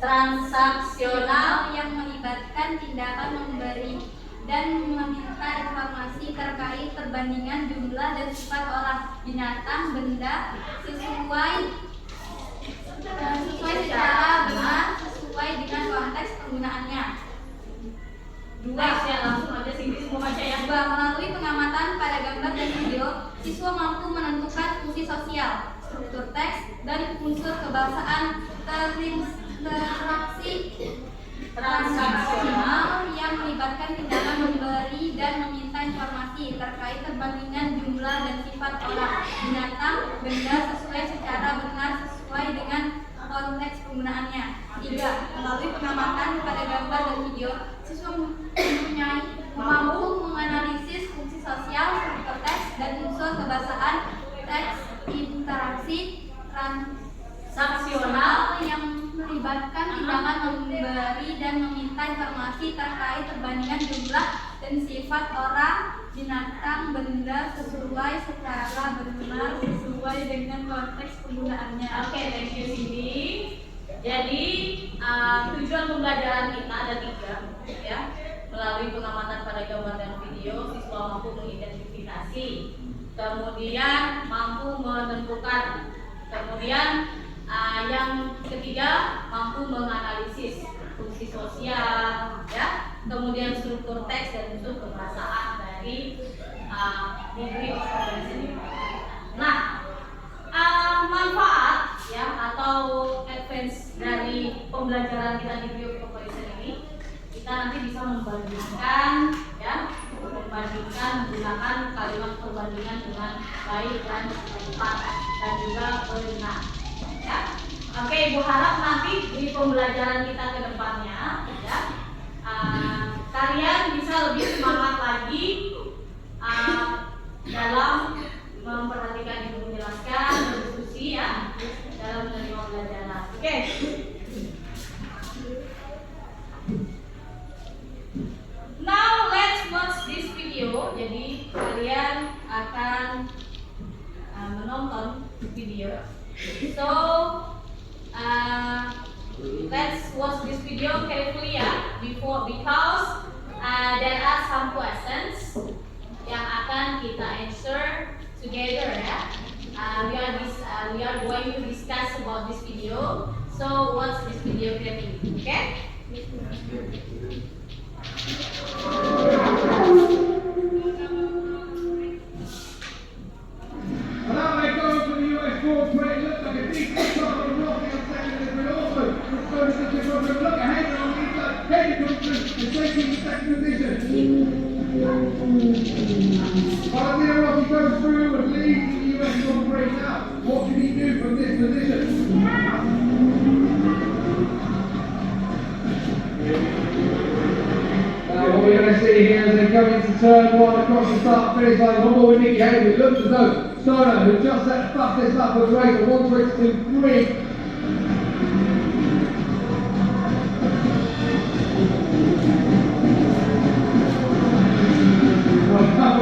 transaksional yang melibatkan tindakan memberi dan meminta informasi terkait perbandingan jumlah dan sifat orang, binatang, benda sesuai secara benar sesuai dengan konteks penggunaannya. Dua, langsung aja sini semua baca ya. Dua, melalui pengamatan pada gambar dan video, siswa mampu menentukan fungsi sosial, struktur teks, dan unsur kebangsaan terinteraksi transaksional yang melibatkan tindakan memberi dan meminta informasi terkait perbandingan jumlah dan sifat orang, binatang, benda sesuai secara benar sesuai dengan konteks penggunaannya. Tiga, melalui pengamatan pada gambar dan video, siswa mampu menganalisis fungsi sosial, struktur teks, dan unsur kebahasaan teks interaksi transaksional yang melibatkan tindakan memberi dan meminta informasi terkait perbandingan jumlah dan sifat orang, binatang, benda sesuai secara benar sesuai dengan konteks penggunaannya. Oke, thank you Cindy. Jadi tujuan pembelajaran kita ada 3, ya. Melalui pengamatan pada gambar dan video, siswa mampu mengidentifikasi, kemudian mampu menentukan, kemudian yang ketiga mampu menganalisis fungsi sosial, ya, kemudian struktur teks dan bentuk kebahasaan dari degree of comprehension. Nah, manfaat ya atau advance dari pembelajaran kita degree of comprehension ini, kita nanti bisa membandingkan menggunakan kalimat perbandingan dengan baik dan tepat dan juga benar, ya. Oke, Ibu harap nanti di pembelajaran kita ke depannya, ya, kalian bisa lebih semangat lagi dalam memperhatikan Ibu menjelaskan, berdiskusi, ya, dalam menerima pelajaran. Oke. Now let's watch this video. Jadi kalian akan menonton video. So let's watch this video carefully ya, because there are some questions yang akan kita answer together ya. We are going to discuss about this video. So watch this video carefully, okay? Now they go to the US Grand Prix. It looks like a decent shot on the rock on second and also goes to the rock. Look at Hayden on the inside. Hayden comes through and taking the second position. Valentino Rossi goes through and leads the US Grand Prix now. What can he do from this position? Now what we're going to see here is they come into turn 1 across the start finish line. One more with Nicky Hayden. It looks as though Stoner, who just set the fastest lap of the race, 1:22.3.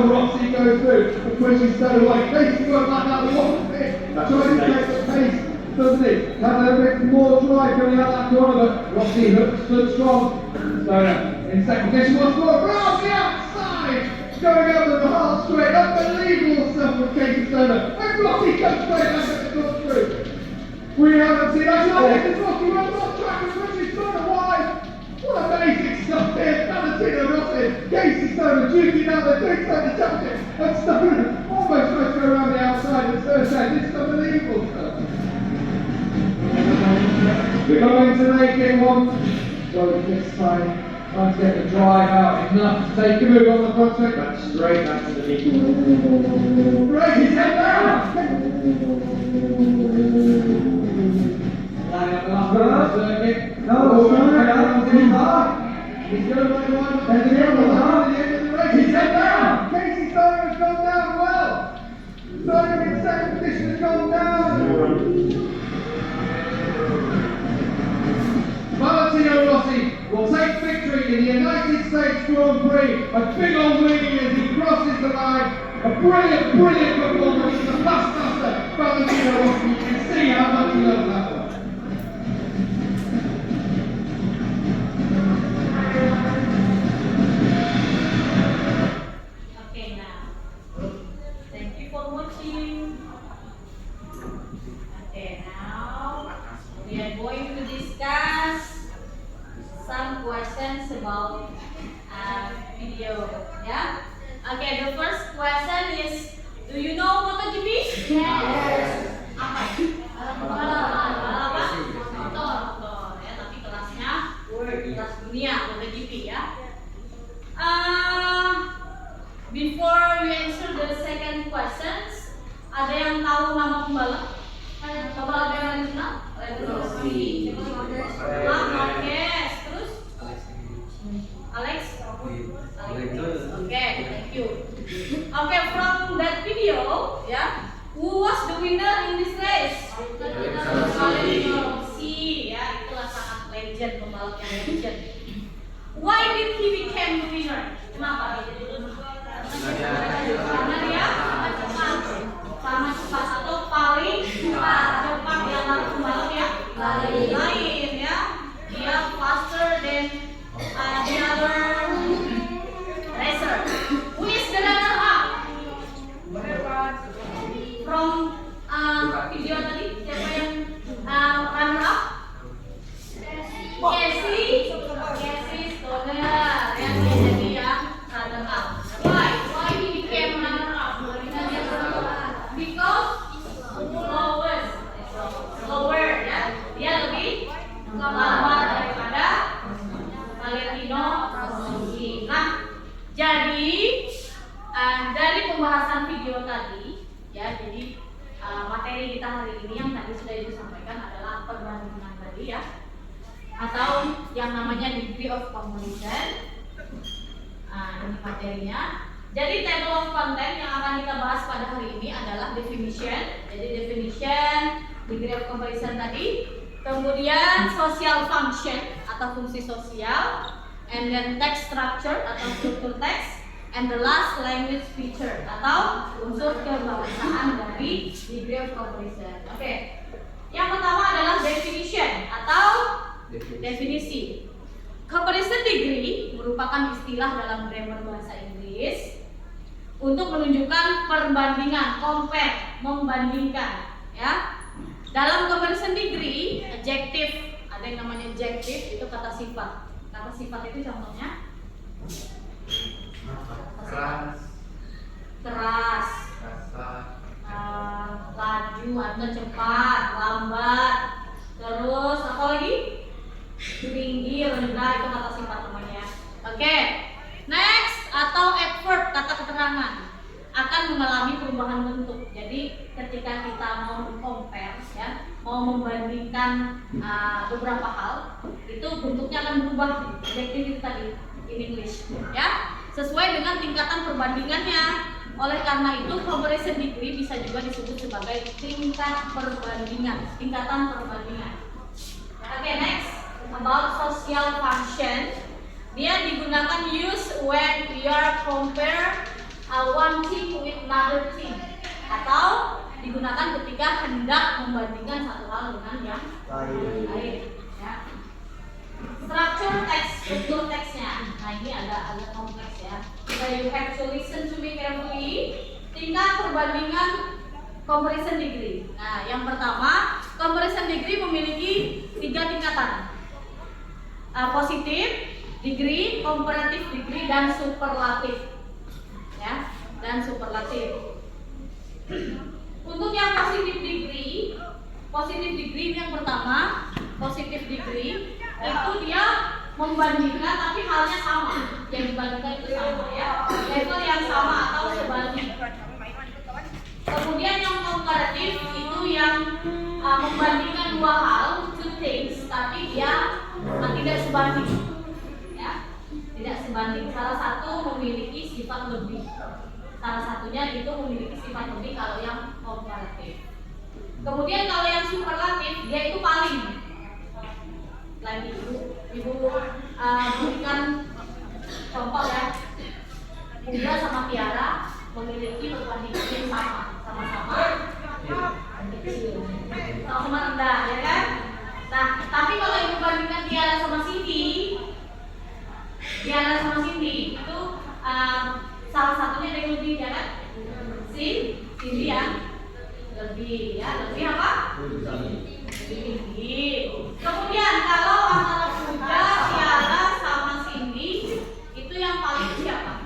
Rossi goes through and pushes Stoner away. Casey won't like that. What's it? Trying to take the pace, doesn't it? Has a bit more drive coming out that corner, but Rossi stood strong. Stoner in second position once more. Round the outside! Going over the hard straight. Unbelievable stuff from Casey Stoner. And Rossi comes straight back at the top through. We haven't seen that. This is Rossi runs off track and pushes Stoner wide. What amazing stuff here. Valentino Rossi, Casey Stoner duking out the big Stoner championship. And Stoner almost tries to go around the outside and Stoner said, this is unbelievable stuff. We're going to make it one. So this time. Trying to get the drive out enough to take a move on the front straight. That's straight back to the knee. Right, he's head down! Lining up the last circuit. No, he's going to make one. There's the end of the race. He's head down! Casey Stoner has gone down well. Stoner in second position has gone down. Valentino Rossi will take victory in the United States Grand Prix. A big old wheelie as he crosses the line. A brilliant, brilliant performance. The fastmaster, Valentino Rossi. You can see how much he loves that one. Okay, now. Thank you for watching. Okay, now we are going to discuss some questions about video. Yeah. Okay, the first question is, do you know MotoGP? Yes. Apa? Balapan? Motor. Ya, tapi kelasnya kelas dunia MotoGP ya. Before we answer the second questions, ada yang tahu nama pembalap? Pembalap yang dikenal? Rossi. Marquez. Terus? Alex? Okay, thank you. Okay, from that video, yeah, who was the winner in this race? Rossi, ya, itulah sangat legend, pembalap yang legend. Why did he become the winner? Kenapa dia jadi winner? Dari pembahasan video tadi, ya, jadi materi kita hari ini yang tadi sudah disampaikan adalah perbandingan tadi ya, atau yang namanya degree of comparison. Ini materinya. Jadi table of content yang akan kita bahas pada hari ini adalah definition. Jadi definition, degree of comparison tadi, kemudian social function atau fungsi sosial, and then text structure atau struktur teks, and the last language feature atau unsur kebangsaan dari degree of comparison. Oke. Yang pertama adalah definition atau definisi. Comparison degree merupakan istilah dalam grammar bahasa Inggris untuk menunjukkan perbandingan, compare, membandingkan, ya. Dalam comparison degree, adjective, ada yang namanya adjective, itu kata sifat. Kata sifat itu contohnya keras, laju atau cepat, lambat, terus apa lagi? Tinggi, rendah, itu kata sifat namanya. Oke. Next, atau adverb, kata keterangan, akan mengalami perubahan bentuk. Jadi ketika kita mau compare, ya, mau membandingkan beberapa hal, itu bentuknya akan berubah. Adjective tadi in English, ya, sesuai dengan tingkatan perbandingannya. Oleh karena itu, comparison degree bisa juga disebut sebagai tingkat perbandingan, tingkatan perbandingan. Oke, next. About social function, dia digunakan use when we are compare one thing with another thing, atau digunakan ketika hendak membandingkan satu hal dengan yang lain. Ya. Structure text, struktur teksnya. Nah, ini agak kompleks ya. So you have to listen to me carefully. Tingkat perbandingan comparison degree. Nah, yang pertama, comparison degree memiliki 3 tingkatan. Positif degree, comparative degree, dan superlatif, ya, dan superlatif. Untuk yang positif degree yang pertama, positif degree itu dia membandingkan tapi halnya sama, yang dibandingkan itu sama, ya, level yang sama atau sebanding. Kemudian yang komparatif itu yang membandingkan dua hal, two things, tapi dia tidak sebanding, ya, tidak sebanding. Salah satu memiliki sifat lebih, salah satunya itu memiliki sifat lebih kalau yang komparatif. Kemudian kalau yang superlatif, dia itu paling. Lagi ibu berikan contoh ya, Bunda sama Tiara memiliki perbandingan yang sama-sama kecil, sama rendah, ya kan? Nah, tapi kalau ibu bandingkan Tiara sama Cindy itu salah satunya ada yang lebih, ya kan? Cindy yang lebih, ya, lebih apa? Lebih tinggi. Kemudian kalau antara Puja, Tiara sama Cindy, itu yang paling siapa?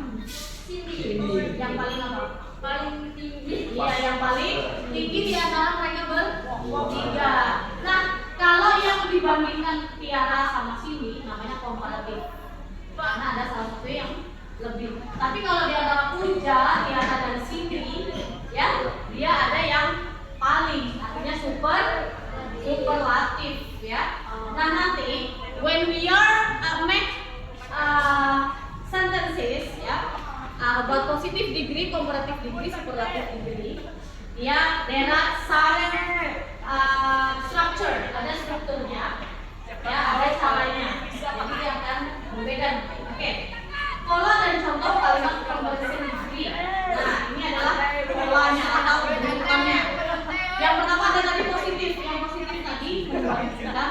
Cindy. Yang paling apa? Paling tinggi. Iya, yang paling tinggi di antara mereka bertiga. Nah, kalau yang dibandingkan Tiara sama Cindy namanya komparatif, karena ada salah satu yang lebih. Tapi kalau di antara Puja, Tiara dan Cindy, ya, dia ada yang paling, artinya superlatif, ya. Nah, nanti when we are make sentences, ya, about positive degree, comparative degree, superlative degree, ya, there are some structure, ada strukturnya, ya, ada caranya, jadi dia akan berbeda. Oke, pola dan contoh kalimat comparison degree. Nah, ini adalah polanya atau bentukannya. Yang pertama ada tadi positif, yang positif tadi membandingkan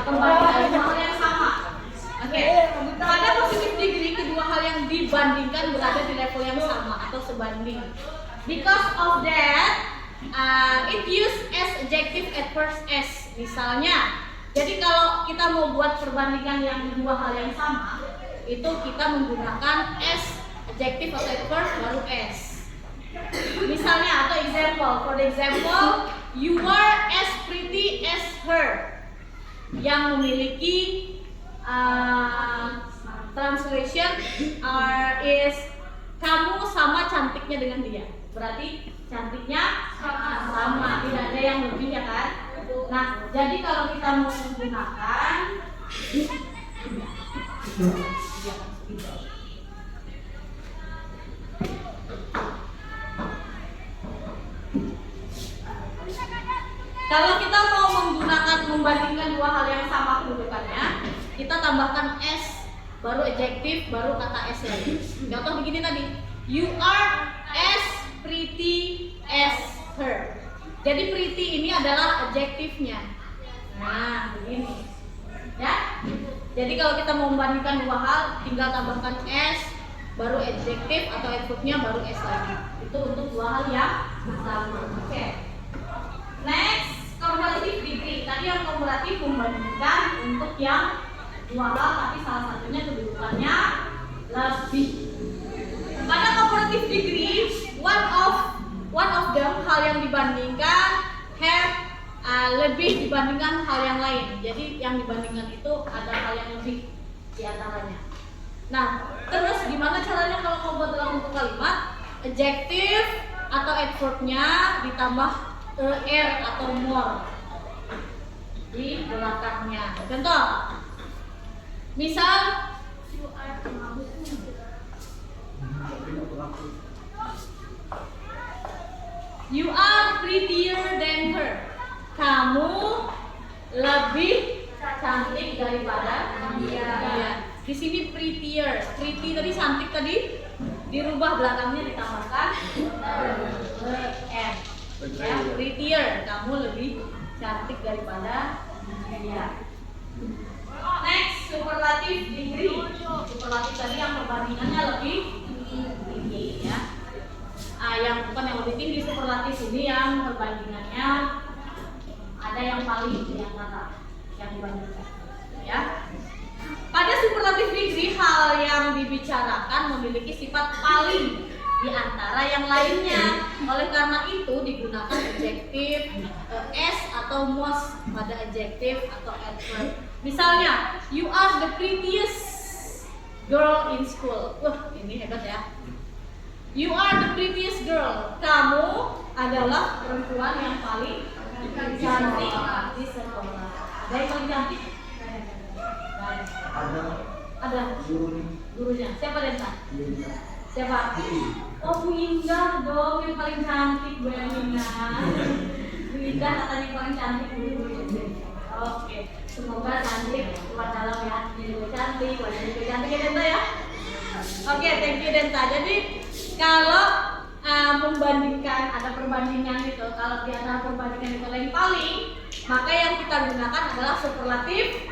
perbandingan dua hal yang sama. Oke, pada positif degree kedua hal yang dibandingkan berada di level yang sama atau sebanding. Because of that, it use as adjective at first s. Misalnya, jadi kalau kita mau buat perbandingan yang dua hal yang sama, itu kita menggunakan s, adjective atau adverb baru s. Misalnya atau example, for example, you are as pretty as her, yang memiliki translation is kamu cantiknya dengan dia. Berarti cantiknya sama, tidak ada yang lebih ya kan? Nah, jadi kalau kita mau menggunakan membandingkan dua hal yang sama kedudukannya, kita tambahkan s, baru adjektif, baru kata s lagi. Contoh begini tadi, you are as pretty as her. Jadi pretty ini adalah adjektifnya. Nah, begini. Ya. Jadi kalau kita mau membandingkan dua hal, tinggal tambahkan s, baru adjektif atau adverbnya baru s lagi. Itu untuk dua hal yang sama. Oke. Next, comparative degree. Tadi yang komparatif membandingkan untuk yang dua hal, tapi salah satunya kedudukannya lebih. Pada comparative degree, one of them, hal yang dibandingkan have lebih dibandingkan hal yang lain. Jadi yang dibandingkan itu ada hal yang lebih di antaranya. Nah, terus gimana caranya kalau membuat dalam bentuk kalimat? Adjective atau adverbnya ditambah er atau more di belakangnya. Contoh, misal you are prettier than her. Kamu lebih cantik daripada dia. Ya. Di sini prettier, pretty tadi cantik tadi dirubah belakangnya ditambahkan n. Ya, prettier, kamu lebih cantik daripada dia. Next, superlative degree. Superlative tadi yang perbandingannya lebih tinggi ya. Yang bukan yang lebih tinggi, superlatif ini yang perbandingannya ada yang paling di antara yang dibandingkan ya. Pada superlative degree, hal yang dibicarakan memiliki sifat paling di antara yang lainnya. Oleh karena itu digunakan adjektif s atau most pada adjektif atau adverb. Misalnya, you are the prettiest girl in school. Wah, ini hebat ya. You are the prettiest girl. Kamu adalah perempuan yang paling cantik di sekolah. Ada yang paling cantik? Ada. Gurunya. Siapa Denta? Siapa? Oh, Bu Indah dong yang paling cantik, Bu Indah. Bu Indah katanya yang paling cantik Bu. Oke. Semoga cantik keluar dalam ya. Jadi cantik, wajah juga cantik ya Denta ya. Oke, thank you Denta. Jadi kalau membandingkan, ada perbandingan gitu, kalau di antara perbandingan itu yang paling, maka yang kita gunakan adalah superlatif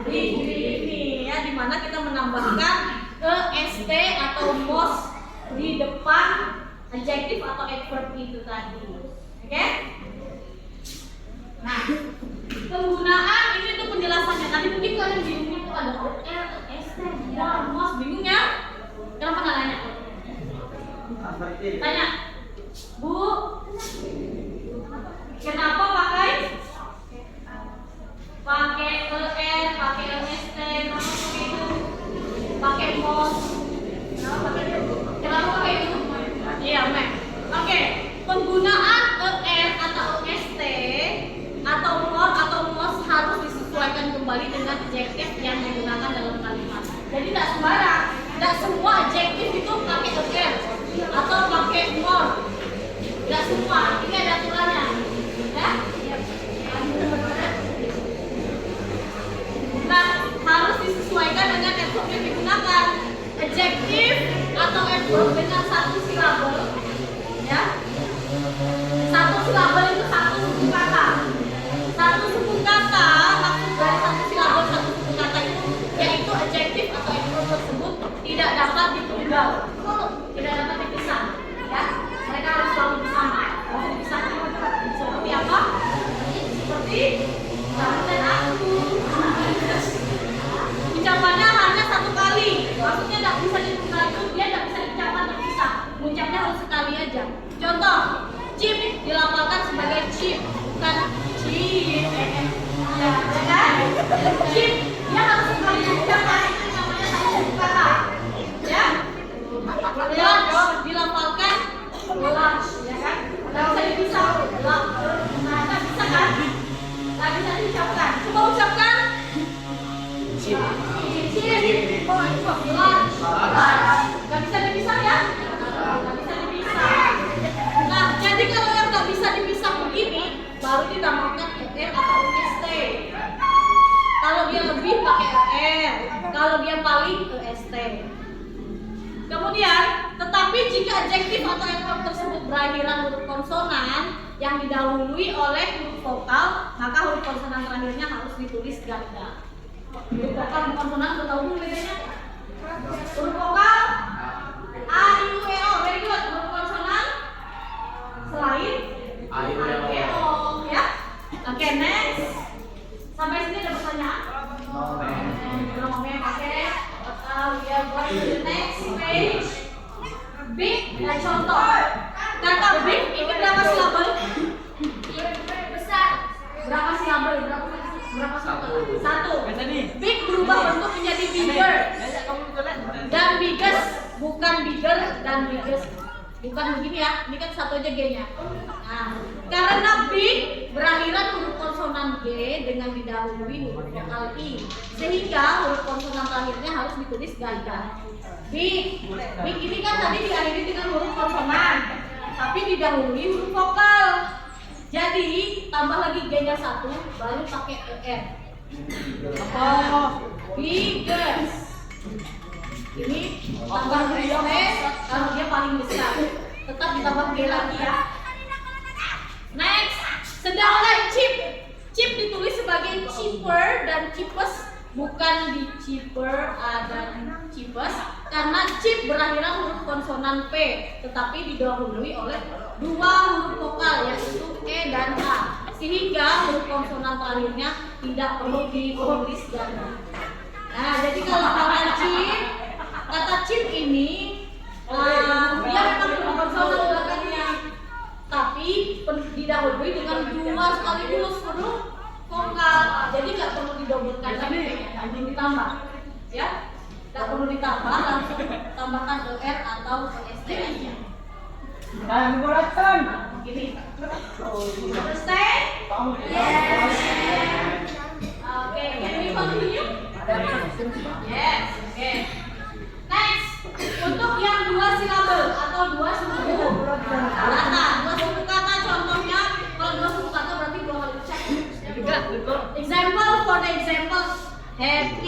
degree ini ya, dimana kita menambahkan est atau most di depan adjektif atau adverb itu tadi. Oke? Nah, penggunaan ini untuk penjelasannya. Tadi mungkin kalian bingung itu ada est, most, bingung ya? Kenapa nggak nanya? Tanya, Bu, kenapa pakai er, pakai est, kenapa pakai itu, pakai mos, kenapa pakai itu? Iya, Mek. Oke, penggunaan er atau est atau more atau mos harus disesuaikan kembali dengan adjektif yang digunakan dalam kalimat. Jadi tidak sembarang, tidak semua adjektif itu pakai er atau pakai more. Tidak semua, ini ada aturannya ya? Nah, harus disesuaikan dengan adverb yang digunakan. Adjektif atau adverb dengan satu silabel ya. Satu silabel itu satu suku kata. Satu suku kata, maksud dari satu silabel satu suku kata itu yaitu adjektif atau adverb tersebut tidak dapat ditunggal, tidak dapat dipisah ya. Mereka harus selalu bersama, harus dipisahkan. Seperti apa? Seperti kamu dan aku. Ucapannya hanya satu kali, maksudnya tidak bisa ditunggal itu, dia tidak bisa diucapkan terpisah. Ucapnya harus sekali aja. Contoh, chip dilafalkan sebagai chip, bukan chip. Ya kan? Chip dia harus sekali diucapkan, itu namanya satu suku kata. Ya. Lunch dilafalkan Nggak bisa dipisah ya? Nggak bisa dipisah. Nah, jadi kalau yang nggak bisa dipisah begini, baru ditambahkan ER atau EST. Kalau dia lebih pakai ER, kalau dia paling EST. Kemudian, tetapi jika adjektif atau adverb tersebut berakhiran huruf konsonan yang didahului oleh huruf vokal, maka huruf konsonan terakhirnya harus ditulis ganda. Huruf vokal dan konsonan sudah tahu bedanya? Huruf vokal A, I, U, E, O, very good. Huruf konsonan selain A, I, U, E, O, ya. Oke, next. Sampai sini ada pertanyaan? Belum, oke. We are going to the next page. Big, contoh. Kata big ini berapa silabel? Besar. Berapa silabel? Berapa silabel? Satu. Big berubah bentuk menjadi bigger dan biggest, bukan bigger dan biggest. Bukan begini ya, ini kan satu aja G-nya. Nah, karena big berakhiran huruf konsonan G dengan didahului huruf vokal I, sehingga huruf konsonan terakhirnya harus ditulis ganda. Big ini kan tadi diakhiri dengan huruf konsonan, tapi didahului huruf vokal. Jadi tambah lagi G-nya satu, baru pakai ER. Biggest. Ini tambah S kalau dia paling besar, tetap ditambah G lagi ya. Next, sedangkan cheap ditulis sebagai cheaper dan cheapest, bukan di cheaper dan cheapest, karena cheap berakhiran huruf konsonan P, tetapi didahului oleh dua huruf vokal yaitu E dan A, sehingga huruf konsonan terakhirnya tidak perlu ditulis ganda. Nah, jadi kalau kata cheap ini dia memang huruf konsonan belakangnya, tapi didahului dengan dua sekaligus huruf vokal, jadi nggak perlu didobelkan lagi, hanya ditambah, ya, nggak perlu ditambah, langsung tambahkan ER atau EST aja. Gini, understand? Yes. Oke, can we continue? Yes. Oke. Next, untuk yang dua silabel atau dua suku kata, contohnya kalau dua suku kata berarti dua kali cek. Example, for the example, happy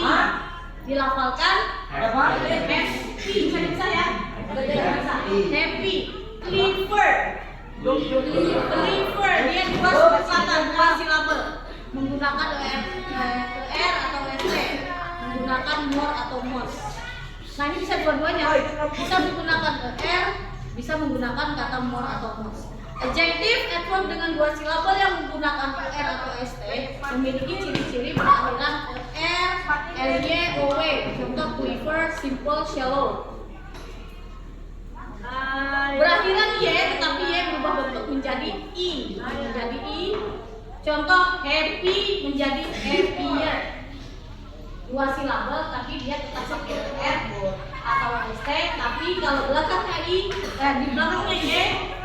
dilafalkan happy, bisa ya? Happy, clever, dia dua suku kata, dua silabel, menggunakan ER atau ST, menggunakan more atau most. Nah, ini bisa dua-duanya, bisa menggunakan ER, bisa menggunakan kata more atau most. Adjektif, adverb dengan dua silabel yang menggunakan ER atau ST memiliki ciri-ciri berakhiran ER, LY, OW. Contoh quiver, simple, shallow. Berakhiran Y, tetapi Y berubah bentuk menjadi I. Contoh happy menjadi happier. Dua silabel, tapi dia tetap pakai ER atau ST, tapi kalau belakangnya I, di belakangnya Y,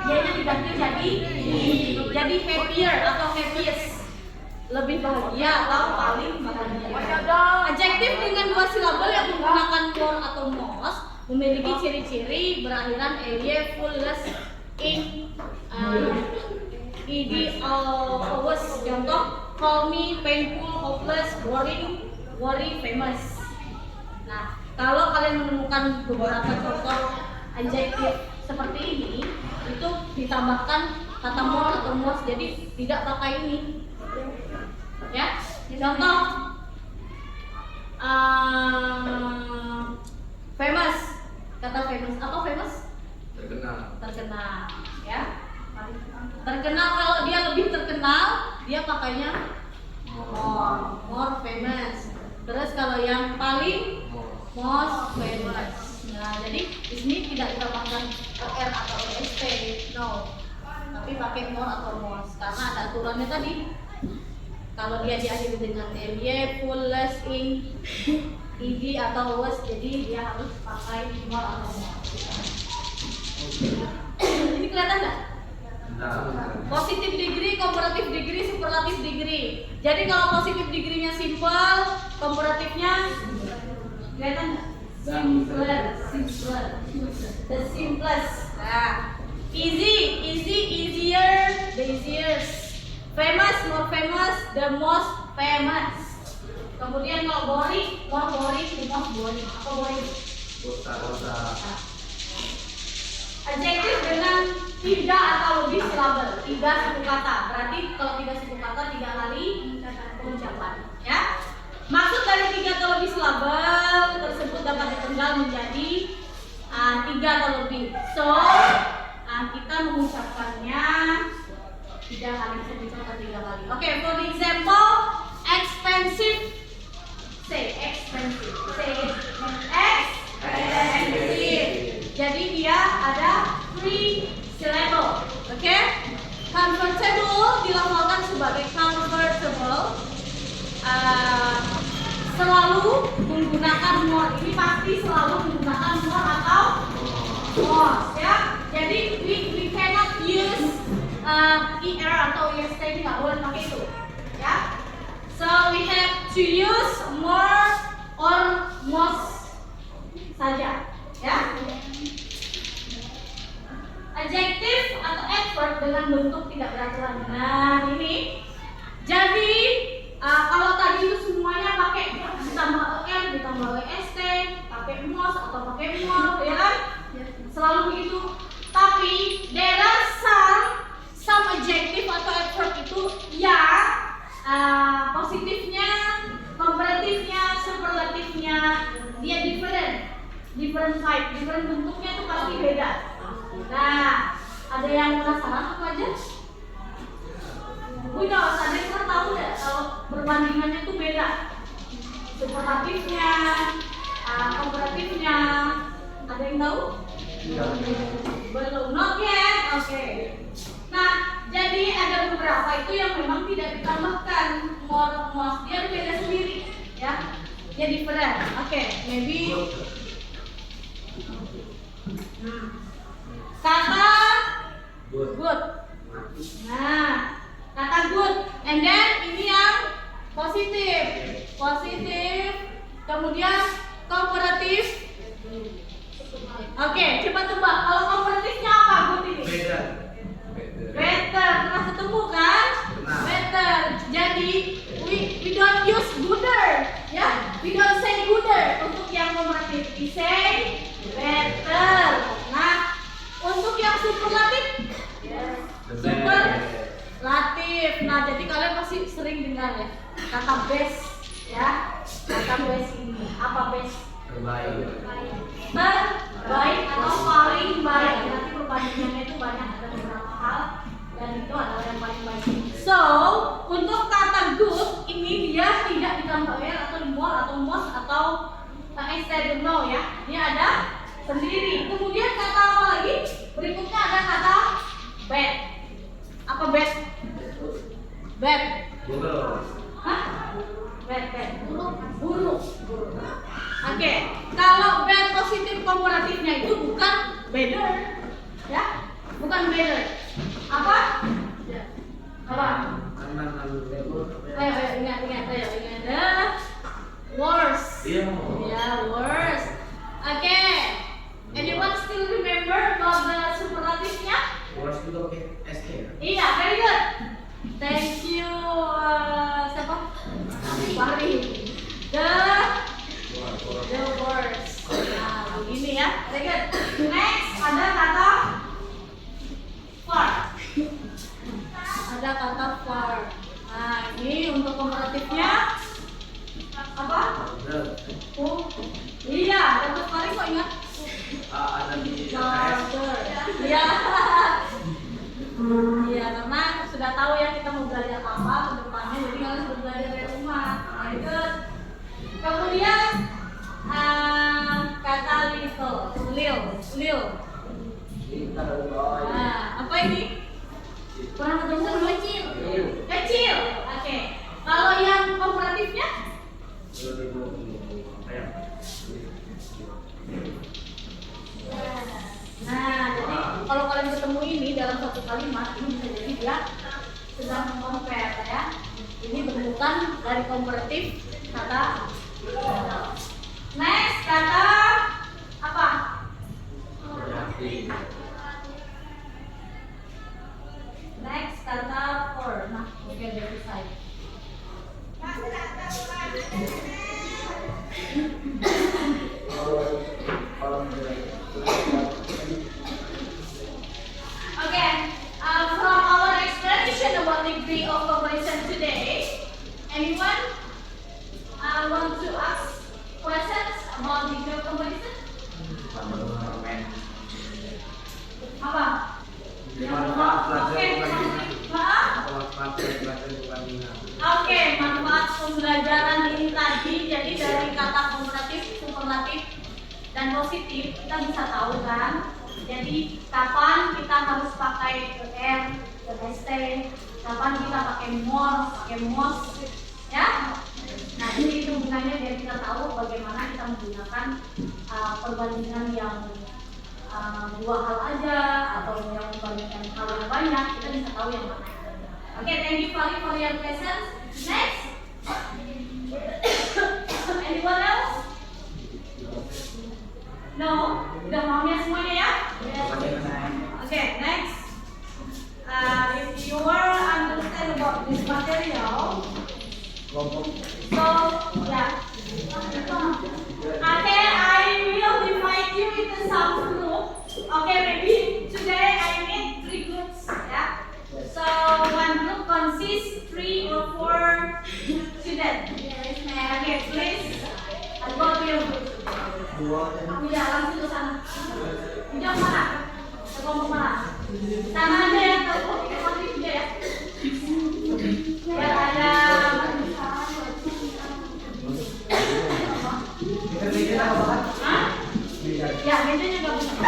Y-nya diganti jadi I. Jadi happier atau happiest, lebih bahagia atau paling bahagia. Adjektif dengan dua silabel yang menggunakan more atau most memiliki ciri-ciri berakhiran EY, fullness, ing, ed, always. Contoh calmy, painful, hopeless, boring, worry, famous. Nah, kalau kalian menemukan beberapa contoh adjektif seperti ini, itu ditambahkan kata more atau most, jadi tidak pakai ini. Ya, contoh famous, kata famous, apa famous? Terkenal, ya. Terkenal, kalau dia lebih terkenal, dia pakainya more famous. Terus kalau yang paling most famous. Nah, jadi di sini tidak ditambahkan ER atau EST, no, tapi pakai more atau most karena ada aturannya tadi. Kalau dia diakhiri dengan LY, full, less, ing, ed atau was, jadi dia harus pakai more atau most. Ini kelihatan nggak? Positif degree, comparative degree, superlative degree. Jadi kalau positif degree-nya simple, komparatifnya kelihatan nggak? Simpler. The simplest. Nah. Easier, the easiest. Famous, more famous, the most famous. Kemudian kalau boring, more boring, the most boring. Apa boring? Adjektif dengan 3 atau lebih silabel, 3 suku kata. Berarti kalau 3 suku kata 3 kali pengucapan, ya. Maksud dari 3 atau lebih silabel tersebut dapat dipenggal menjadi 3 atau lebih. So, kita mengucapkannya 3 kali, saya bicara 3 kali. Oke, for example, expensive. Say expensive. Say expensive. Jadi dia ada 3 syllable. Oke? Comfortable dilafalkan sebagai comfortable. Selalu menggunakan more. Ini pasti selalu menggunakan more atau more, ya. Jadi we cannot use er atau yesterday, nggak boleh pakai itu, ya. So we have to use more or most saja, ya. Adjektif atau adverb dengan bentuk tidak beraturan. Nah ini, jadi kalau tadi itu semuanya pakai ditambah er, ditambah est, pakai most atau pakai more, ya kan? Selalu begitu. Tapi there are some adjective atau adverb itu yang positifnya, komparatifnya, superlatifnya dia different type, different bentuknya itu pasti beda. Nah, ada yang penasaran apa aja? Udah, ada yang tahu nggak kalau perbandingannya itu beda? Superlatifnya, komparatifnya, ada yang tahu? Belum, not yet. Oke. Nah, jadi ada beberapa itu yang memang tidak ditambahkan more, most, dia beda sendiri, ya. Dia different. Oke, maybe. Kata good. Nah, kata good. And then ini yang positif. Kemudian komparatif. Oke, coba tebak. Kalau komparatifnya apa good ini? Better. Pernah ketemu kan? Better. Jadi we don't use gooder, ya. We don't say gooder untuk yang komparatif. We say better. Nah, untuk yang superlatif, superlatif. Nah, jadi kalian pasti sering dengar ya kata best, ya. Kata best ini apa best? Terbaik atau paling baik. Nanti perbandingannya itu banyak, ada beberapa hal dan itu adalah yang paling baik. So, untuk kata good ini dia tidak ditambah er atau more atau most atau instead no, ya. Dia ada sendiri. Kemudian kata apa lagi? Berikutnya ada kata bad. Apa bad? Bad. Hah? Bad. Buruk. Oke. Kalau bad positif komparatifnya itu bukan better, ya? Bukan better. Apa? Apa? Ayo ingat. Worse. Ya, worse. Oke. Anyone still remember about the superlatifnya? Iya, very good. Thank you. Siapa? Fahri. The words. Nah, begini ya. Very good. Next ada kata far. Ada kata far. Nah, ini untuk komparatifnya apa? Oh, iya. Dapat Fahri kok ingat? Ada di Iya. Iya, karena sudah tahu ya kita mau belajar apa ke depannya, jadi kalian sudah belajar dari rumah. Good. Kemudian kata lil. Nah, apa ini? Pernah ketemu kecil. Oke. Kalau yang komparatifnya? Nah, jadi kalau kalian ketemu ini dalam satu kalimat, ini bisa jadi dia sedang compare, ya. Ini bentukan dari komparatif kata. Next, kata Next, kata for. Nah, okay, dari side. Okay, from our explanation about degree of completion today, anyone want to ask questions about degree of completion? Apa? Oke, Oke, manfaat pembelajaran ini tadi, jadi dari kata komparatif, superlatif, dan positif kita bisa tahu kan. Jadi kapan kita harus pakai er, st, kapan kita pakai more, pakai most, ya. Nah ini itu hubungannya biar kita tahu bagaimana kita menggunakan perbandingan yang dua hal aja atau yang membandingkan hal yang banyak, kita bisa tahu yang mana yang benar. Oke, thank you for your questions. Next, anyone else? No, udah maunya semuanya ya? Okay, next. If you want to understand about this material, so yeah. Okay, I will divide you into some group. Okay, maybe today I need 3 groups. Yeah. So one group consists 3 or 4 students. Okay, please go to your group. Udah langsung ke sana. Udah mana? Ke kelompok mana? Sana aja ya, kelompok juga ya. Biar ada. Hah? Ya, meja juga bisa.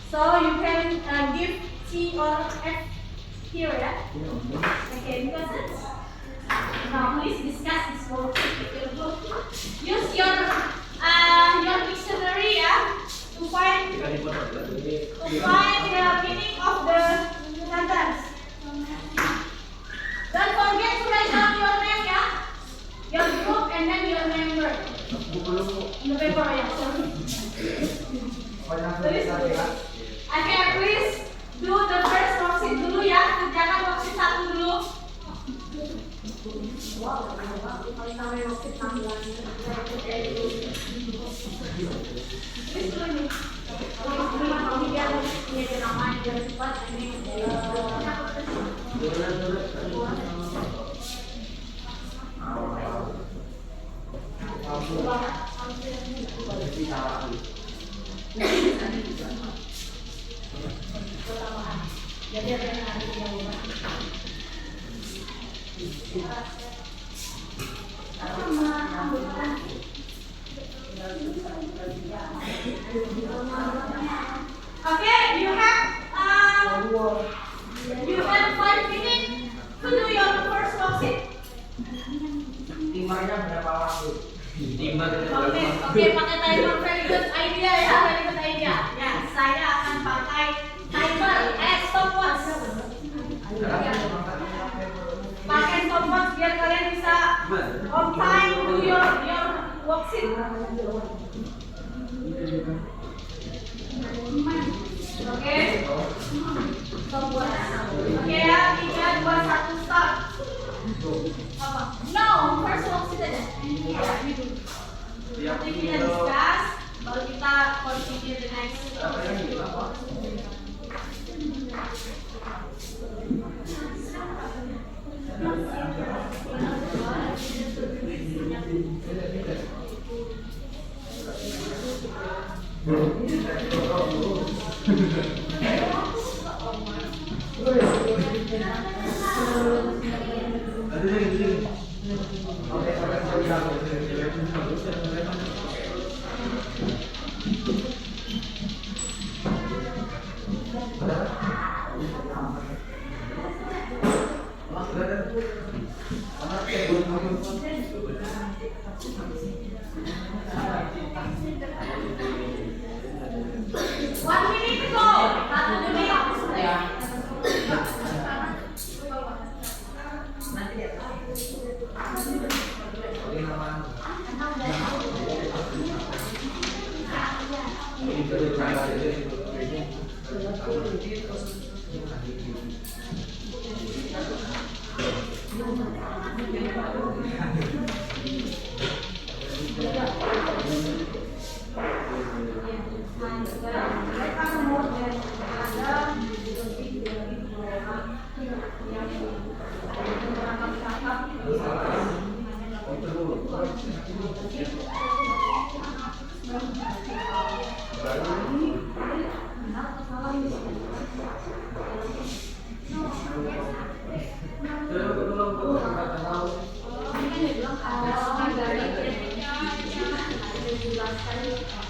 So you can give T or F here, yeah? Okay, any questions? Now please discuss this word. Use your dictionary, yeah, to find the meaning of the sentence. Don't forget to write down your name, yeah, your group and then your member. In the paper, yeah. Okay, please do the first worksheet dulu ya. Kerjakan worksheet 1 dulu. Wow, kalau sampai worksheet 16. Please dulu nih. Kalau ini biar punya nama biar cepat ini. Jadi ada yang ada yang Okay, you have 5 minutes to do your first worksheet. Timanya berapa waktu? 5 Oke, pakai timer. Very good idea ya, very good idea. Ya, saya akan pakai timer. Stopwatch. Pakai stopwatch biar kalian bisa on time do your worksheet. Oke. Stopwatch. Oke ya, 3, 2, 1, start. Apa? No, first worksheet aja. Ini dulu. Nanti kita discuss, baru kita continue the next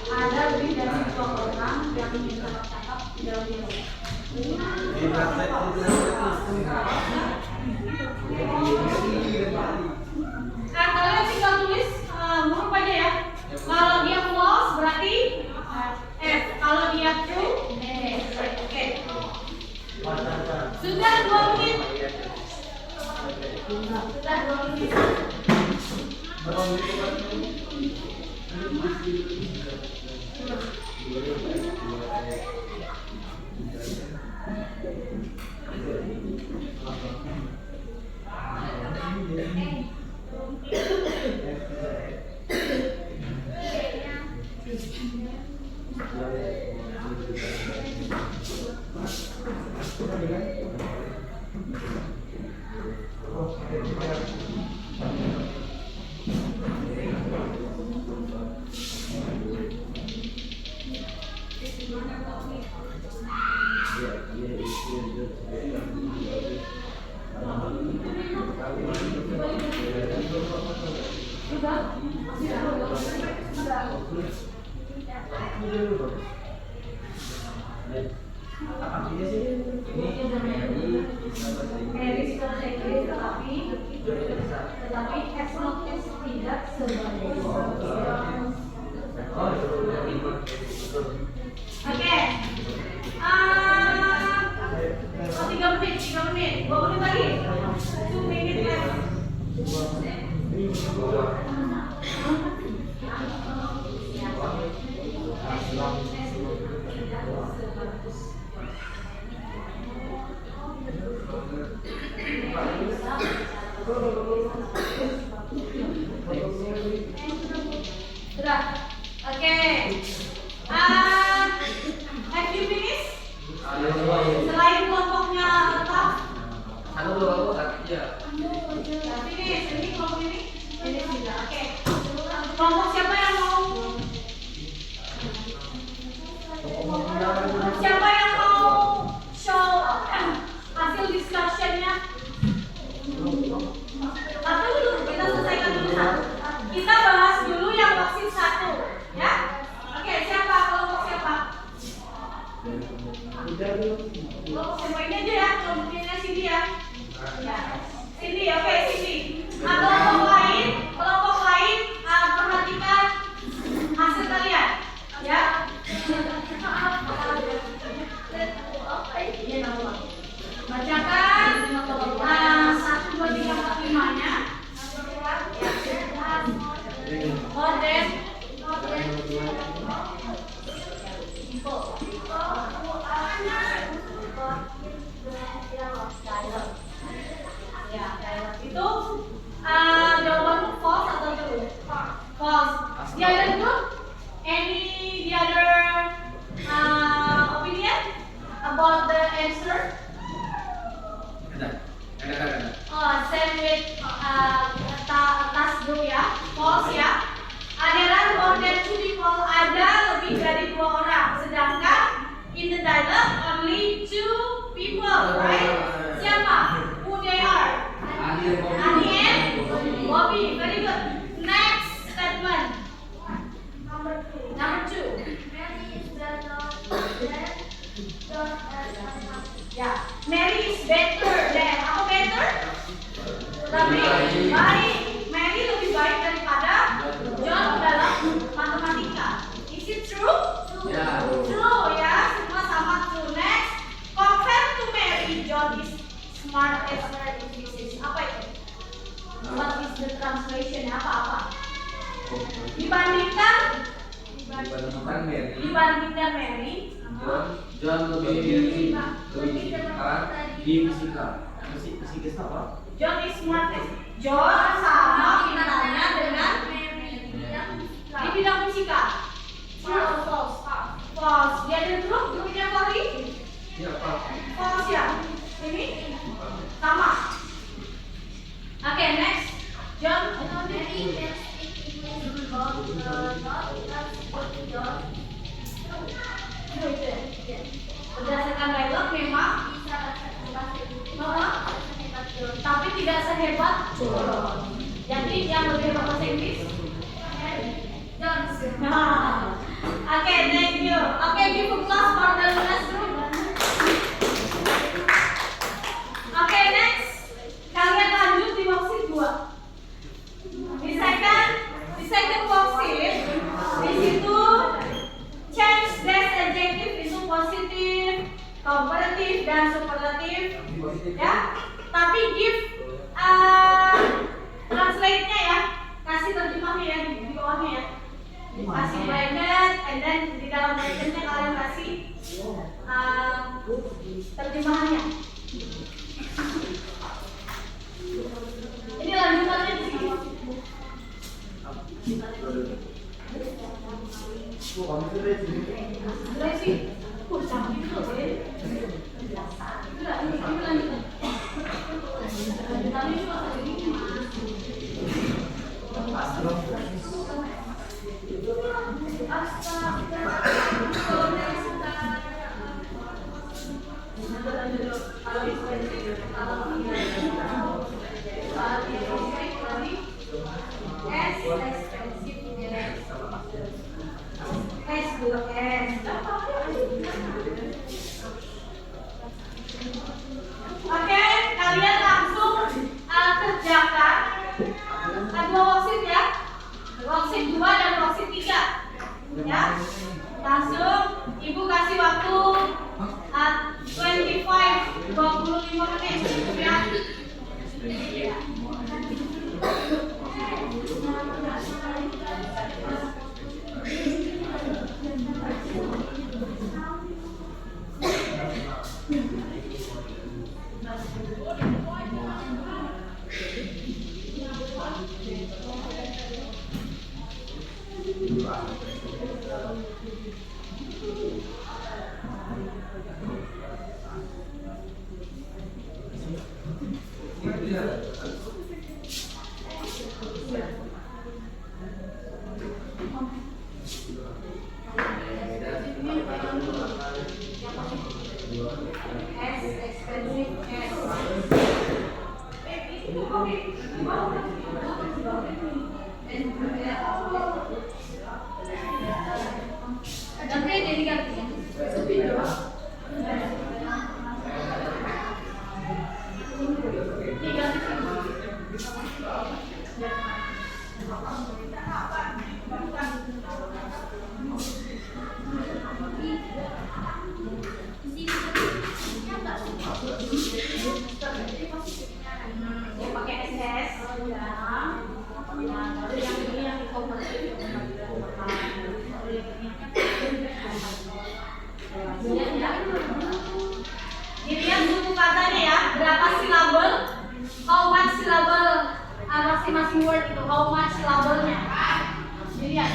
ada lebih dari 2 orang yang bisa bercakap dalam dialog. Kalian tinggal tulis huruf aja ya. Kalau dia false berarti F. Kalau dia true, oke. Sudah 2 menit. Sudah 2 menit. Tetapi eksotis tidak sebagai oke. 3 menit, 2 menit lagi. 2 menit lagi. Sudah, oke. Have you finished? Selain kelompoknya tetap. Finish. Ini kelompok ini. Finish juga. Oke. Kelompok siapa yang mau? Siapa yang mau show hasil discussionnya? Tapi dulu kita selesaikan dulu. Kita bahas dulu yang worksheet 1, ya. Oke, siapa? Kelompok siapa? Kelompok siapa ini aja ya? Kelompoknya Cindy ya. Cindy, oke Cindy. Kelompok lain perhatikan dialogue, only two people, right? Siapa? Who they are? Ani and Bobby. Very good. Next statement. Number two. Mary is better than John as an athlete. Ya, Mary is better than. Apa better? Lebih baik. Mary lebih baik daripada John dalam matematika. Is it true? True ya, semua sama true. Next, compare to Mary, John is smart as well in physics. Apa itu? What is the translation? Apa? Dibandingkan Mary, John lebih pintar di fisika. Fisika apa? John is smart as John sama pintarnya dengan di bidang fisika. True or false? False. Dia ada true? Grupnya Fahri? Iya, Pak. False ya? Ini? Sama. Oke, next. John. Mary can speak English but not as good John. Berdasarkan dialog memang Bisa bahasa Inggris. Sehebat John. tapi tidak sehebat John. Jadi yang lebih hebat bahasa Inggris? John. Nah. Oke, thank you. Oke, give applause for the classroom. Oke, next. Kalian lanjut di worksheet 2. Di second worksheet, di situ change this adjective into positive, comparative, dan superlative. Ya, tapi give translate-nya ya, kasih terjemahnya ya di bawahnya ya. Kasih bracket, and then di dalam bracketnya kalian kasih terjemahannya. Ini lanjutannya di sini. Resi, jangan gitu loh, ya. Enggak, ini lanjutan. Lanjutannya cuma segini. Oke, kalian langsung kerjakan dua worksheet ya. Worksheet 2 dan worksheet 3. Ya. Langsung Ibu kasih waktu 25 menit ya. Dilihat buku katanya ya, berapa silabel, how much silabel masing-masing word itu, how much silabelnya. Dilihat.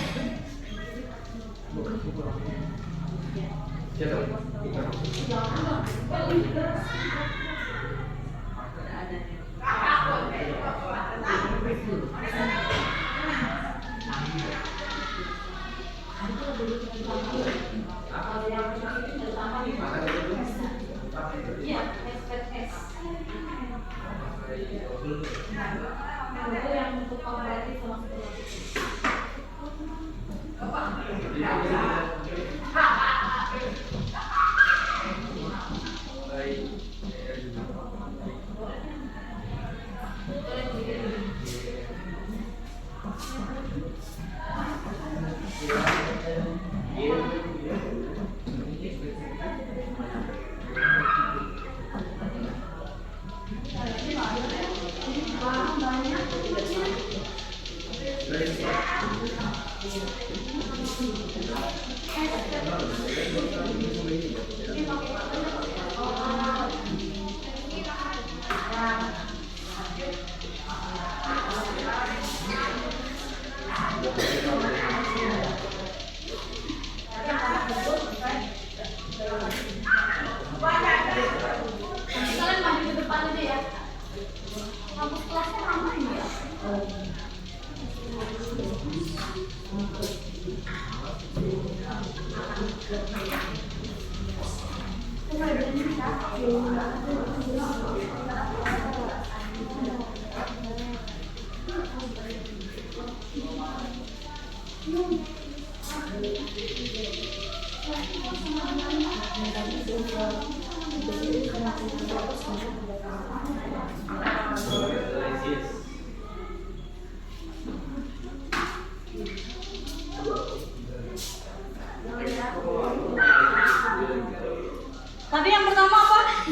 Tadi yang pertama apa?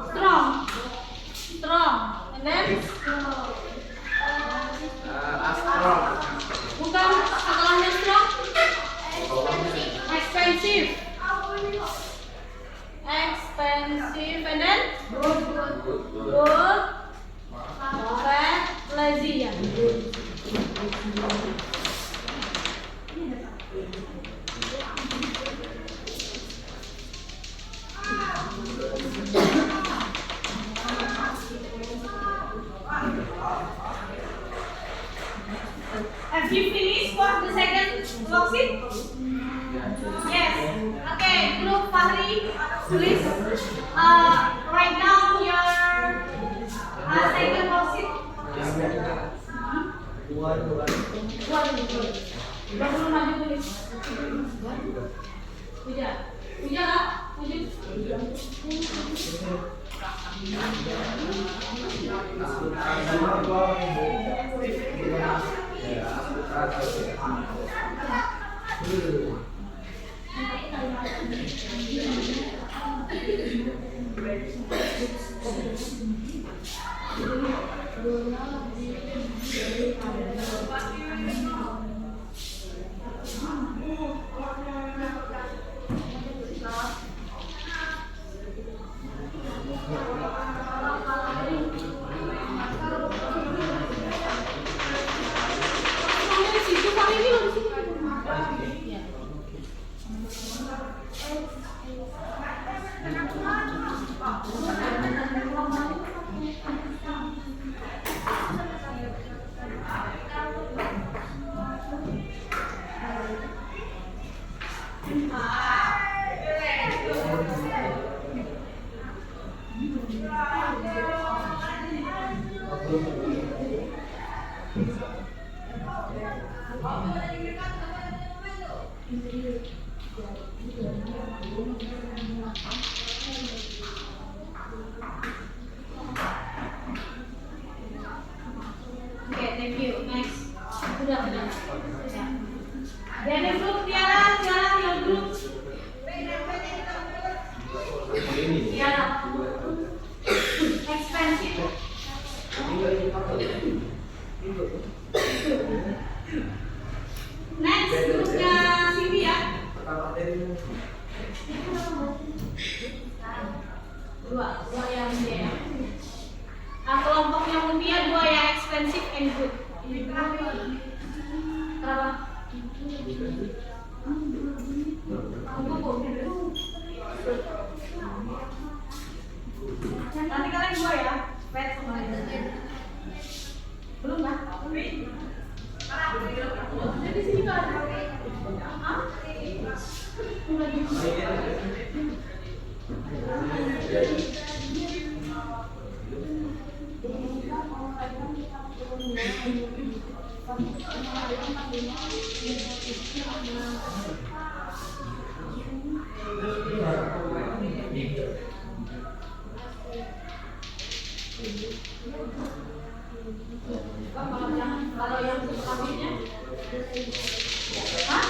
Strong. Strong. And then? Strong. Bukan setelahnya strong? Expensive. Expensive. And then? Good. Bad. Lazy ya. Have you finished for the second worksheet? Yes. Okay, group Fahri, please write down your second worksheet. Belum maju tulis. Puja, puja kak, puja. Okay, thank you. Next. Sudah. Dari grup Tiara, your group. Tiara. Expensive. Next, grupnya Cindy ya. Dua yang dia. Kelompoknya Mutia dua yang expensive and good. Kenapa? Nanti kalian dua ya. Wait sama belum kan? Jadi sini kan? Kalau yang sebelumnya, hah?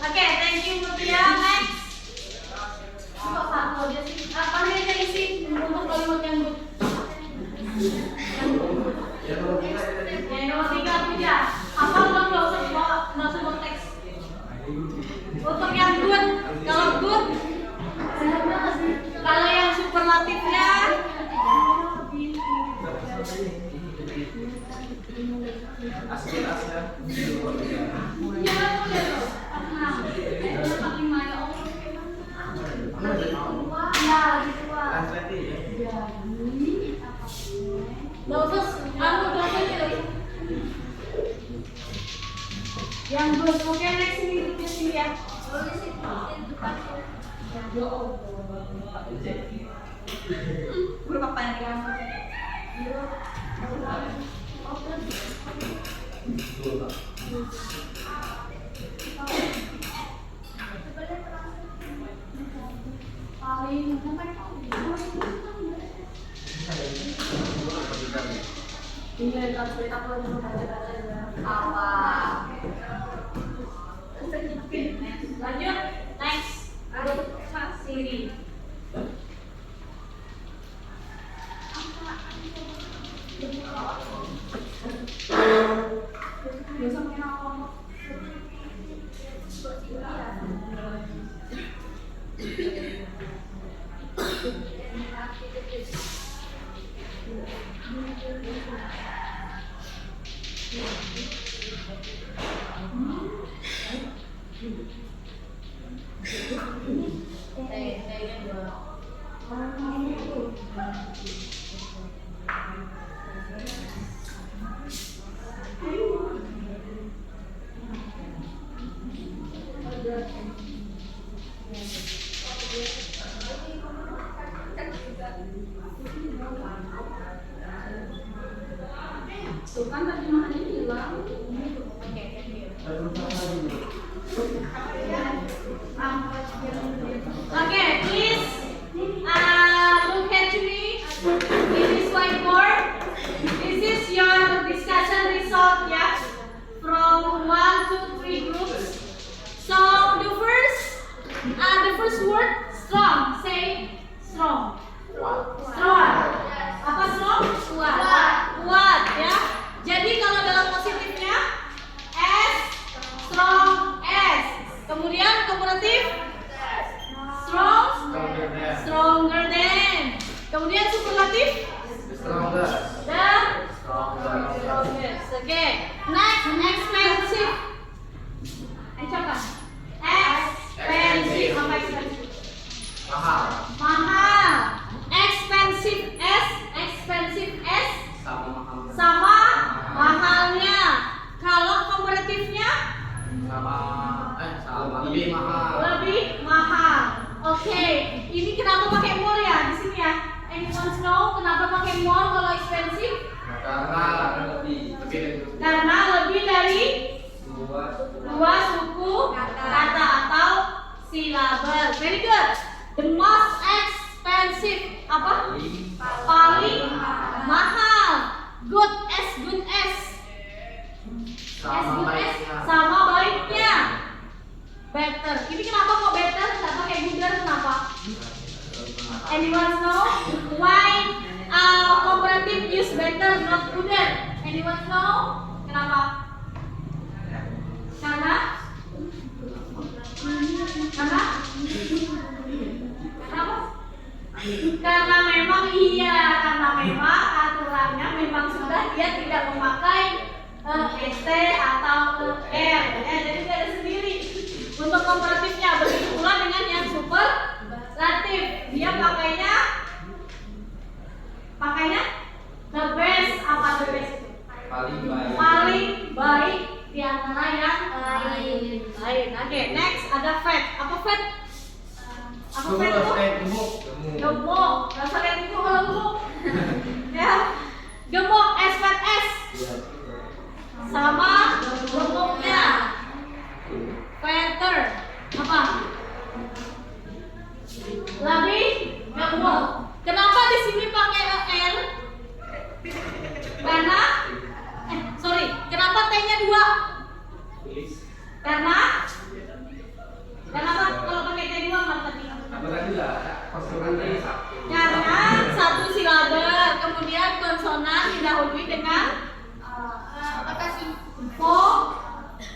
Oke, thank you Mutia. Next. Kok satu aja sih? Panggil aja isi untuk kalimat yang good. Yang nomor 3 Puja. Apa lo nggak usah buat teks? Untuk yang good, kalau yang superlatifnya Yang good. Oke, next ini duduknya sini ya. Tulis itu di depan. Guru apa yang di kamu? Betul, Pak. Paling ini kan cerita aku yang baca-baca apa? Lanjut. Next. Siri. Tuh kan terjemahannya bilang. Oke, thank you. Okay, please look at me. This is whiteboard. This is your discussion result, yeah, from 1 to 3 groups. So the first word strong. Say strong. Strong. Apa strong? Kuat. Kuat, ya. Jadi kalau dalam positifnya S, strong S. Kemudian komparatif strong, stronger than. Kemudian superlatif Strongest. the Strongest. strongest. Oke. Next, expensive. Coba. Expensive. Apa expensive? Mahal. Mahal. Expensive S, expensive S Sama mahal. sama mahalnya. Kalau komparatifnya sama lebih mahal. lebih mahal. Oke, ini kenapa pakai more ya di sini ya? Anyone know kenapa pakai more kalau expensive? Karena lebih dari Karena lebih dari dua suku kata atau silabel. Very good. The most expensive apa? Paling mahal. Good as good as. As good as sama baiknya. Better. Ini kenapa kok better? Nggak pakai gooder kenapa? Anyone know why comparative use better not gooder? Anyone know kenapa? Karena kenapa? Karena memang aturannya memang sudah dia tidak memakai ST atau R. Jadi dia ada sendiri. Untuk komparatifnya begitu pula dengan yang superlatif. Dia pakainya the best. Apa the best? Paling baik di antara yang lain. Oke, next ada fat. Apa fat? Apa fat itu? Gemuk. Rasa lihat itu kalau gemuk. Ya. Gemuk S fat S. Sama gemuknya. Fatter. Apa? Lebih gemuk. Kenapa di sini pakai L? Karena kenapa T-nya 2? Karena kenapa kalau pakai T 2 nggak tadi? Karena satu silabel, kemudian konsonan didahului dengan apa sih?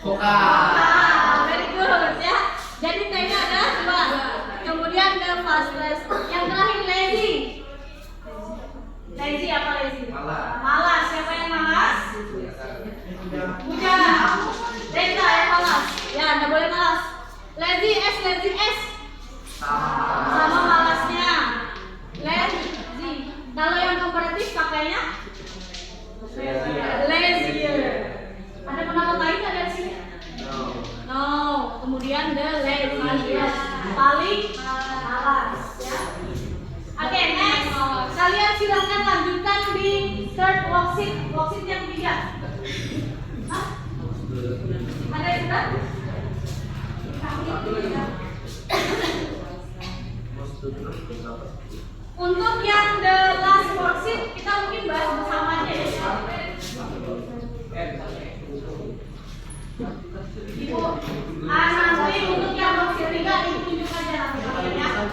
Vokal. Very good ya. Jadi T-nya ada 2. Kemudian the fastless. Yang terakhir lazy. Lazy apa lazy? Malas. Siapa yang malas? Bukan. Deka yang malas. Ya, nggak boleh malas. Lazy S. Sama malasnya. Lazy. Kalau yang komparatif pakainya lazier. Ada pendapat lain nggak dari sini? worksheet yang 3. Hah? Ada yang sudah? Untuk yang the last worksheet kita mungkin bahas bersama aja ya. Ibu, nanti untuk yang worksheet 3 ditunjuk aja nanti kalian ya.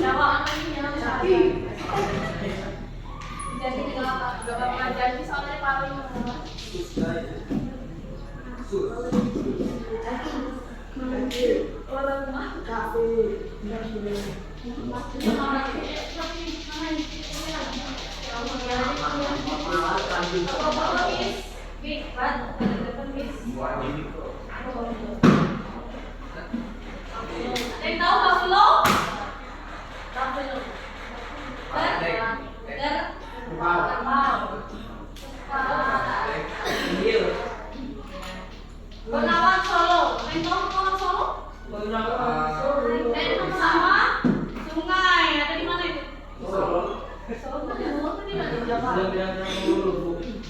Jawab. Jadi nggak bakal janji soalnya paling. Yang tahu buffalo? Bengawan Solo. Yang tahu Bengawan Solo? Dan sama sungai ada di mana itu? Solo itu di mana? Jawa.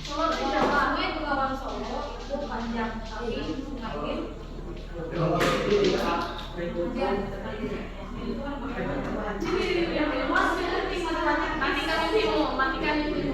Solo itu Jawa. Sungai Bengawan Solo itu panjang tapi sungai matikan itu.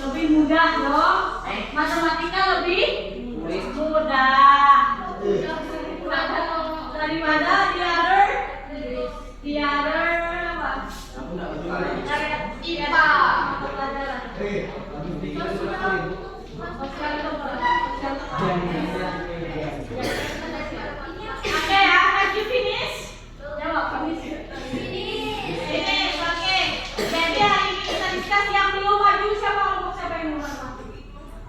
Lebih mudah dong. Matematika lebih mudah. Daripada the other apa? IPA. Okay, have you finished? Jawab, finish. Finish, okay. Jadi hari ini kita discuss yang belum maju siapa kelompok siapa yang belum maju?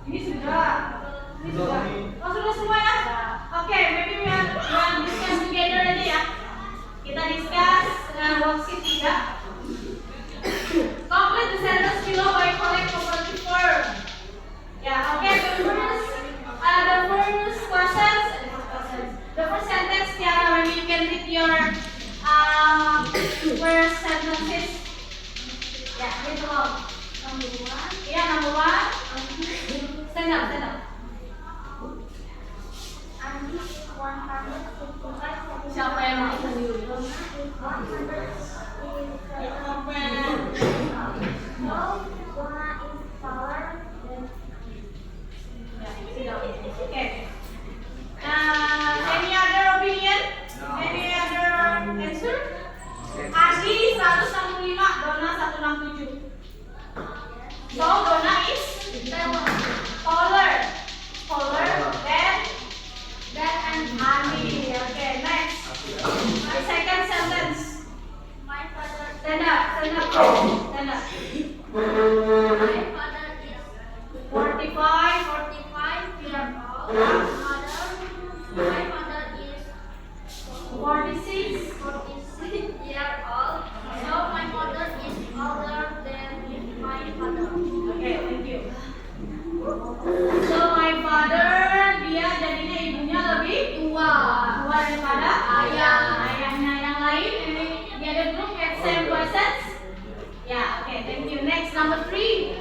Ini sudah. Oh sudah semua ya? Okay, maybe we are discuss together aja ya. Kita discuss worksheet 3. Complete the sentence below by correct comparative verb. Yeah, okay. The first sentence, Tiara, maybe you can read your first sentences. Yeah, read along. Number 1. Yeah, number 1. Stand up. Siapa yang mau sendiri? Okay. Any other opinion? Any other answer? Adi 165, Dona 167. So Dona is taller than Adi. Okay, next. The second sentence. My father. Stand up. My father is 45 years old. My mother is 46 years old. So my mother is older than my father. Okay, thank you. So my father, dia jadinya ibunya lebih tua daripada ayahnya yang lain. Ini dia ada group at same persons. Yeah, okay, thank you. Next, number 3.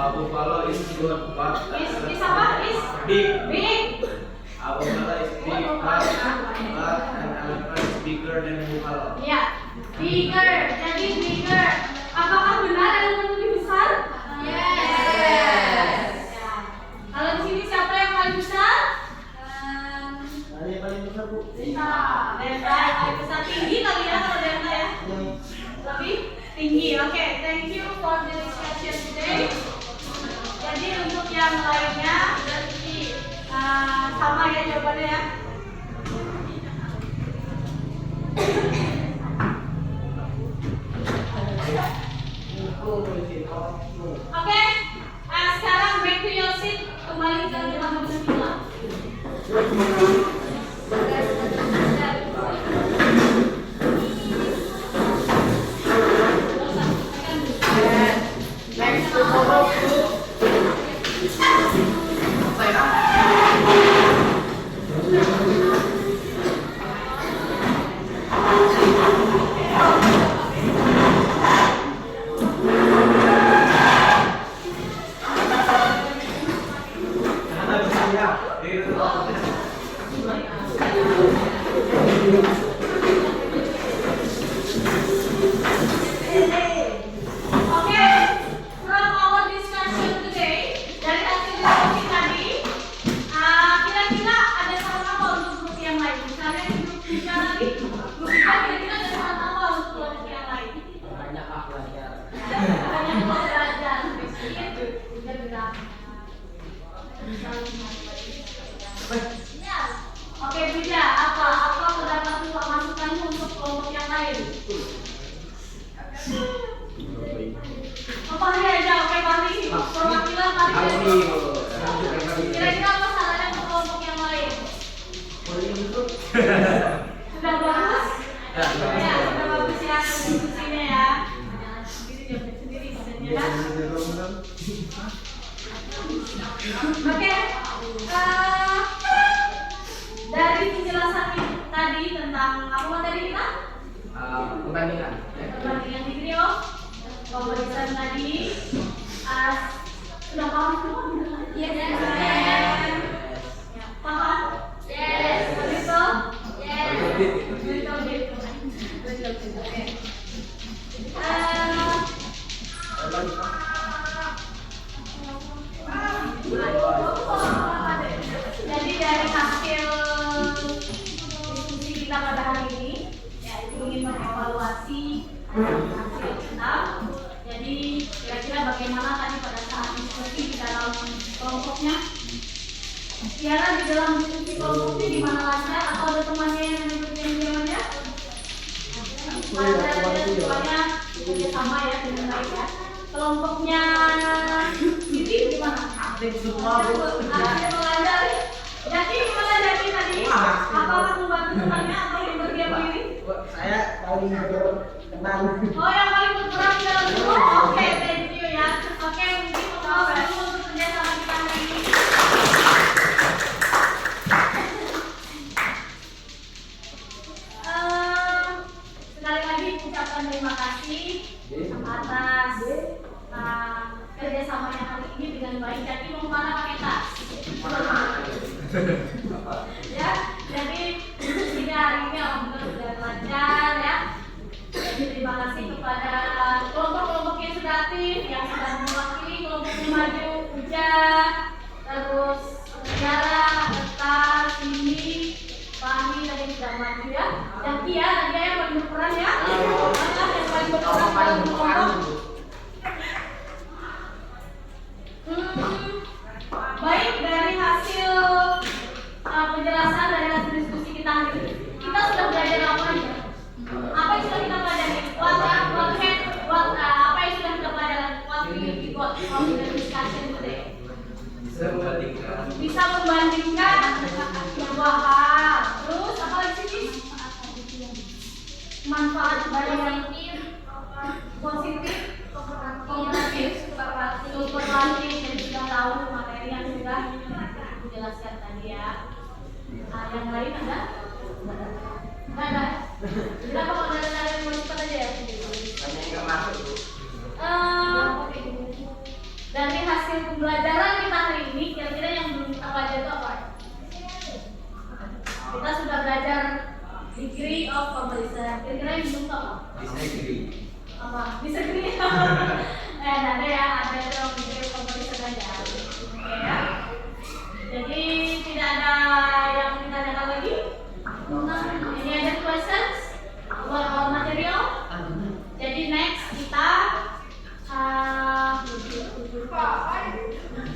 Buffalo is good, but Is apa? Is big. Buffalo is big, but an elephant is bigger than buffalo. Ya, bigger. Jadi bigger. Apakah benar elephant lebih besar? Yes. Ya. Kalau di sini siapa yang paling besar? yang lainnya sama ya jawabannya ya. Oke, sekarang back to your seat, kembali ke dalam bismillah. Oke, Bija, apa pendapat masukanmu untuk kelompok yang lain? Apa aja, oke Bali, perwakilan Bali. Kira-kira apa salahnya untuk kelompok yang lain? Sudah bagus? Ya, sudah bagus ya diskusinya ya. Sendiri ya. Oke, dari penjelasan tadi tentang apa materi kita? Perbandingan degree of comparison tadi. Sudah paham semua? Yes. Paham? Yes. Betul? Yes. Betul. Oke. Jadi dari hasil diskusi kita pada hari ini, ya itu ingin mengevaluasi hasil kita. Jadi kira-kira bagaimana tadi pada saat diskusi di dalam kelompoknya? Tiara di dalam diskusi kelompoknya gimana lancar? Atau ada temannya yang mengikuti jawabannya? Semuanya sama ya dengan baik ya. Kelompoknya Siti gimana? Aktif semua, Bu. Aktif belajar. Jadi gimana jadi tadi? Apakah membantu temannya atau yang berdiam diri? Saya paling kenal. Oh, yang paling berperan dalam semua? Oke, thank you ya. Oke, mungkin mau dulu untuk kerjasama kita hari ini. Sekali lagi ucapkan terima kasih atas kerjasamanya hari ini dengan baik. Jadi mau kemana pakai tas? Ya, jadi diskusinya hari ini alhamdulillah sudah lancar ya. Jadi terima kasih kepada kelompok-kelompok yang sudah aktif, yang sudah mewakili kelompoknya maju, Uja, terus Tiara, Eta, Cindy, Fahmi tadi sudah maju ya. Dan Tia yang paling berperan ya. Yang paling berperan dalam kelompok. Baik, dari hasil penjelasan dari hasil diskusi kita hari ini, kita sudah belajar apa aja? Apa yang sudah kita pelajari? Apa yang sudah kita pelajari? What we got from the discussion today? Bisa membandingkan dua hal. Terus apa lagi sih? Manfaat dari yang positif, komparatif, superlatif, dan sudah tahu materi yang sudah dijelaskan tadi ya. Yang lain ada? Nggak ada. Kita kalau ada yang mau cepat aja ya. Dari hasil pembelajaran kita hari ini, kira-kira yang belum kita pelajari itu apa? Kita sudah belajar degree of comparison. Kira-kira yang belum apa? Apa? Disagree? Ada ya, ada yang degree of comparison aja. Oke ya. Jadi tidak ada yang ditanyakan lagi? Any other questions about our material? Jadi next kita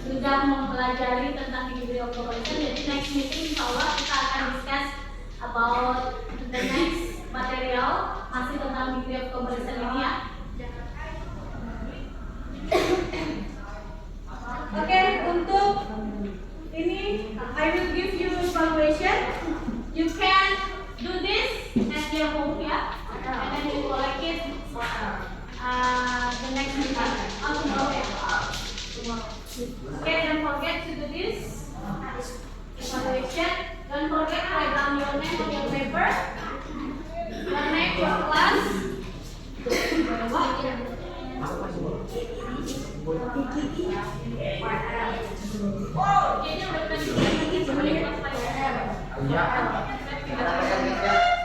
sudah mempelajari tentang degree of comparison. Jadi next meeting insya Allah kita akan discuss about the next material masih tentang degree of comparison ini ya. Oke, untuk ini I will give you evaluation. You can do this at your home ya, and then you collect it the next meeting. Oh, tomorrow ya. Okay, don't forget to do this evaluation. Don't forget to write down your name on your paper, your name, your class. Jadi udah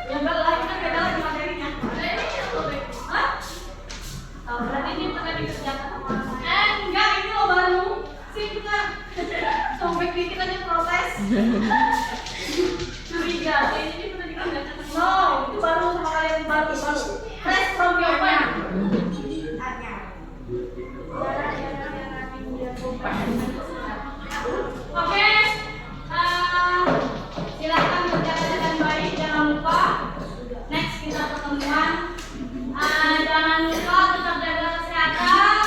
yang lain kan beda lagi materinya. Hah? Oh, berarti ini pernah dikerjakan. Enggak, ini lo baru. Sih kita sobek dikit aja protes. Curiga, ini pernah dikerjakan. No, itu baru sama kalian baru. Fresh from your mind. Oke, silakan kerjakan dengan baik, jangan lupa. Next kita pertemuan. Jangan lupa tetap jaga kesehatan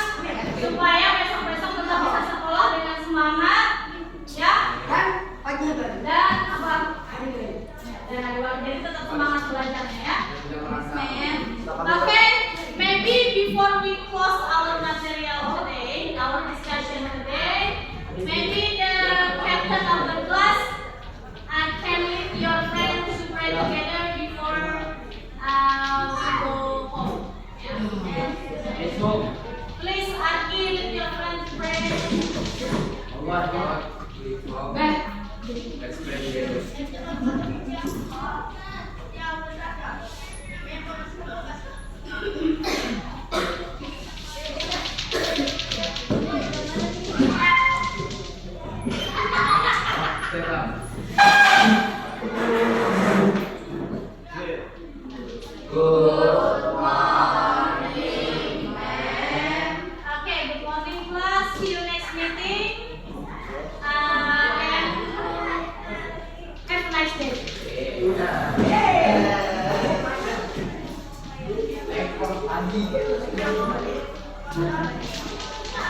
supaya besok-besok tetap bisa sekolah dengan semangat, ya. Dan apa? Dan jadi tetap semangat belajarnya ya. Okay, maybe before we close our material today, our discussion today, maybe the captain of the class can lead your friends to pray together before we go home. Please, Arki, lead your friends to pray. Let's pray together. Step up. Good morning, ma'am. Okay, good morning, class. See you next meeting. And have a nice day. Pagi.